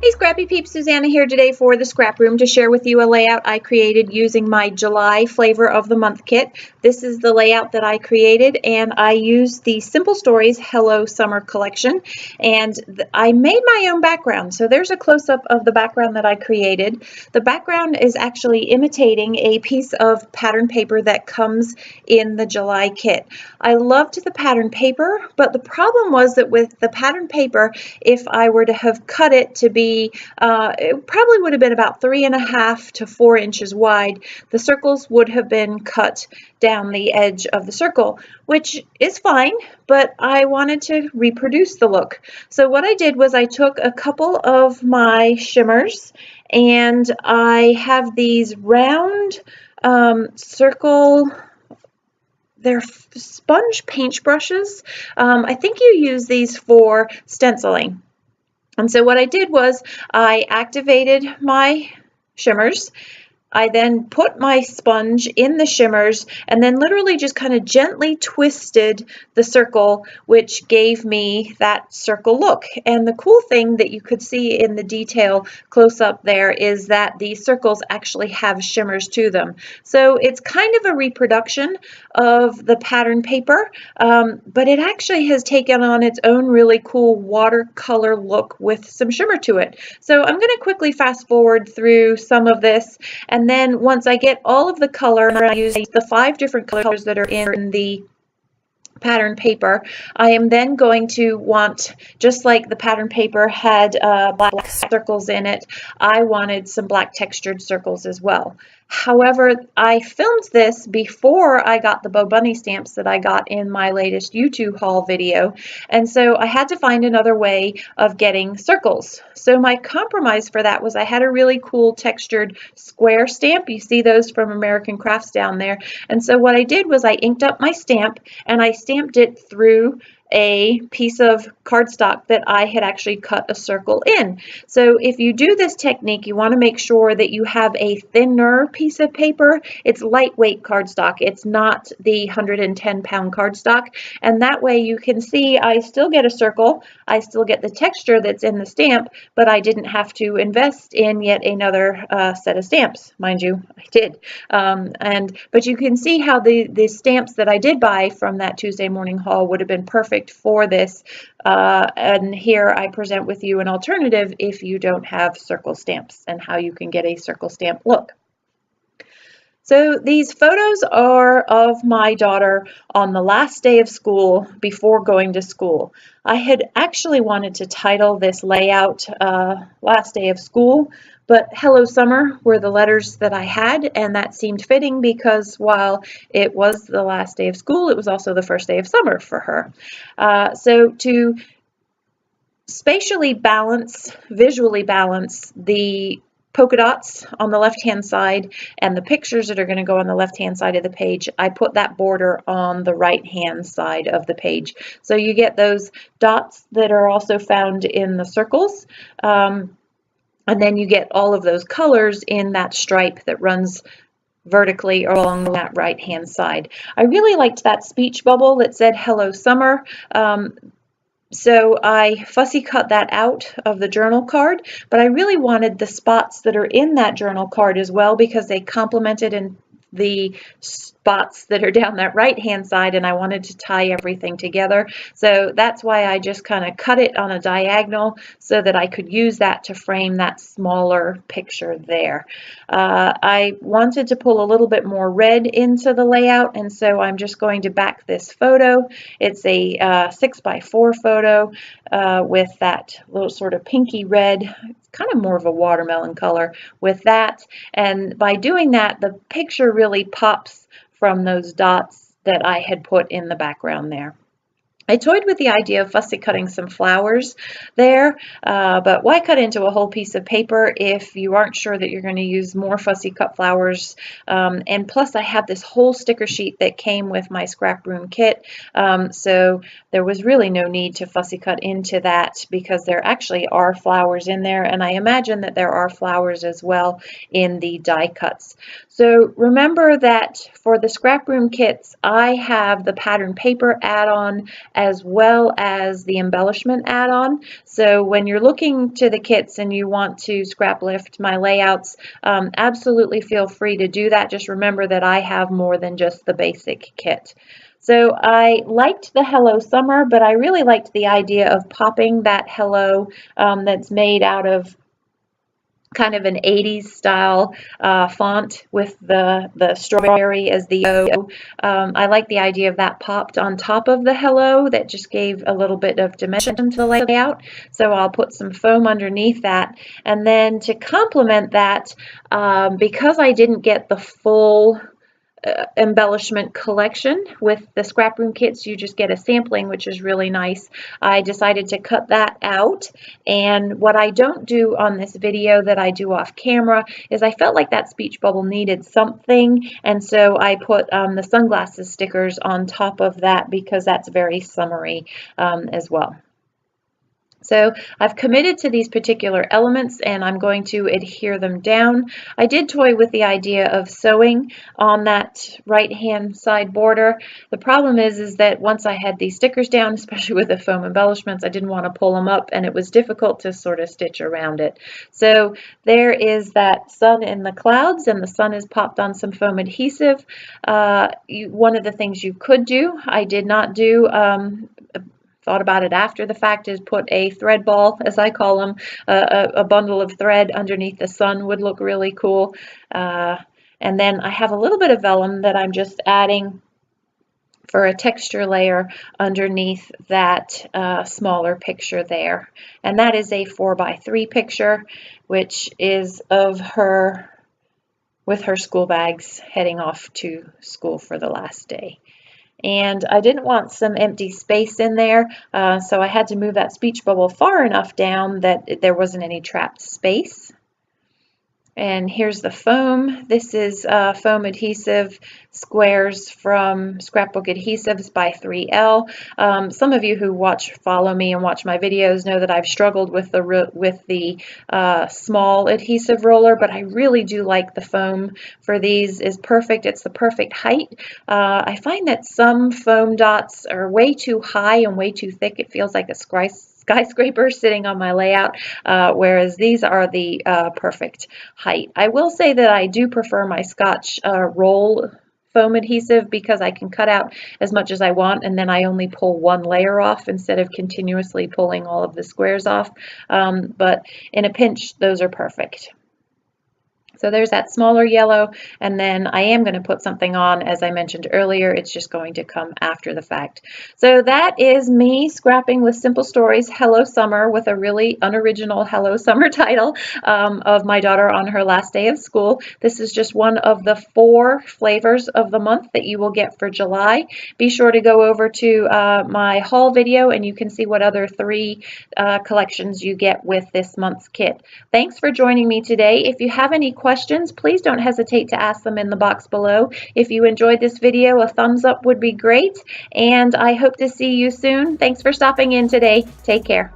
Hey Scrappy Peeps, Suzanna here today for the Scrap Room to share with you a layout I created using my July Flavor of the Month kit. This is the layout that I created, and I used the Simple Stories Hello Summer collection, and I made my own background. So there's a close-up of the background that I created. The background is actually imitating a piece of pattern paper that comes in the July kit. I loved the pattern paper, but the problem was that with the pattern paper, if I were to have cut it to be it probably would have been about 3.5 to 4 inches wide. The circles would have been cut down the edge of the circle, which is fine, but I wanted to reproduce the look. So what I did was I took a couple of my shimmers, and I have these round circle, they're sponge paint brushes. I think you use these for stenciling. And so what I did was I activated my shimmers. I then put my sponge in the shimmers and then literally just kind of gently twisted the circle, which gave me that circle look. And the cool thing that you could see in the detail close up there is that these circles actually have shimmers to them. So it's kind of a reproduction of the pattern paper, but it actually has taken on its own really cool watercolor look with some shimmer to it. So I'm going to quickly fast forward through some of this. And then once I get all of the color, and I use the 5 different colors that are in the pattern paper, I am then going to want, just like the pattern paper had black circles in it, I wanted some black textured circles as well. However, I filmed this before I got the Bo Bunny stamps that I got in my latest YouTube haul video, and so I had to find another way of getting circles. So my compromise for that was I had a really cool textured square stamp. You see those from American Crafts down there. And so what I did was I inked up my stamp and I stamped it through a piece of cardstock that I had actually cut a circle in. So if you do this technique, you want to make sure that you have a thinner piece of paper. It's lightweight cardstock. It's not the 110-pound cardstock. And that way you can see I still get a circle. I still get the texture that's in the stamp, but I didn't have to invest in yet another set of stamps. Mind you, I did. But you can see how the stamps that I did buy from that Tuesday morning haul would have been perfect for this, and here I present with you an alternative if you don't have circle stamps and how you can get a circle stamp look. So these photos are of my daughter on the last day of school before going to school. I had actually wanted to title this layout Last Day of School, but Hello Summer were the letters that I had, and that seemed fitting because while it was the last day of school, it was also the first day of summer for her. So to spatially balance, visually balance the polka dots on the left-hand side and the pictures that are going to go on the left-hand side of the page, I put that border on the right-hand side of the page. So you get those dots that are also found in the circles. And then you get all of those colors in that stripe that runs vertically along that right-hand side. I really liked that speech bubble that said Hello Summer. So I fussy cut that out of the journal card, but I really wanted the spots that are in that journal card as well because they complemented in the spots that are down that right-hand side, and I wanted to tie everything together. So that's why I just kind of cut it on a diagonal so that I could use that to frame that smaller picture there. I wanted to pull a little bit more red into the layout, and so I'm just going to back this photo. It's a 6x4 photo with that little sort of pinky red, kind of more of a watermelon color with that. And by doing that, the picture really pops from those dots that I had put in the background there. I toyed with the idea of fussy cutting some flowers there, but why cut into a whole piece of paper if you aren't sure that you're going to use more fussy cut flowers? And plus I have this whole sticker sheet that came with my Scrap Room kit, so there was really no need to fussy cut into that because there actually are flowers in there, and I imagine that there are flowers as well in the die cuts. So remember that for the Scrap Room kits, I have the pattern paper add-on as well as the embellishment add-on. So when you're looking to the kits and you want to scrap lift my layouts, absolutely feel free to do that. Just remember that I have more than just the basic kit. So I liked the Hello Summer, but I really liked the idea of popping that hello that's made out of kind of an 80s style font with the strawberry as the O. I like the idea of that popped on top of the hello. That just gave a little bit of dimension to the layout. So I'll put some foam underneath that. And then to complement that, because I didn't get the full embellishment collection with the Scraproom kits, you just get a sampling, which is really nice. I decided to cut that out, and what I don't do on this video that I do off camera is I felt like that speech bubble needed something, and so I put the sunglasses stickers on top of that because that's very summery as well. So I've committed to these particular elements and I'm going to adhere them down. I did toy with the idea of sewing on that right-hand side border. The problem is that once I had these stickers down, especially with the foam embellishments, I didn't want to pull them up and it was difficult to sort of stitch around it. So there is that sun in the clouds, and the sun is popped on some foam adhesive. One of the things you could do, I did not do, thought about it after the fact, is put a thread ball, as I call them, a bundle of thread underneath the sun would look really cool. And then I have a little bit of vellum that I'm just adding for a texture layer underneath that smaller picture there. And that is a 4x3 picture, which is of her with her school bags heading off to school for the last day. And I didn't want some empty space in there, so I had to move that speech bubble far enough down that there wasn't any trapped space. And here's the foam. This is foam adhesive squares from Scrapbook Adhesives by 3L. Some of you who follow me and watch my videos know that I've struggled with the small adhesive roller, but I really do like the foam for these. Is perfect. It's the perfect height. I find that some foam dots are way too high and way too thick. It feels like a skyscraper sitting on my layout, whereas these are the perfect height. I will say that I do prefer my Scotch roll foam adhesive because I can cut out as much as I want and then I only pull one layer off instead of continuously pulling all of the squares off. But in a pinch, those are perfect. So there's that smaller yellow, and then I am going to put something on, as I mentioned earlier. It's just going to come after the fact. So that is me scrapping with Simple Stories Hello Summer, with a really unoriginal Hello Summer title of my daughter on her last day of school. This is just one of the 4 flavors of the month that you will get for July. Be sure to go over to my haul video and you can see what other 3 collections you get with this month's kit. Thanks for joining me today. If you have any questions, please don't hesitate to ask them in the box below. If you enjoyed this video, a thumbs up would be great, and I hope to see you soon. Thanks for stopping in today. Take care.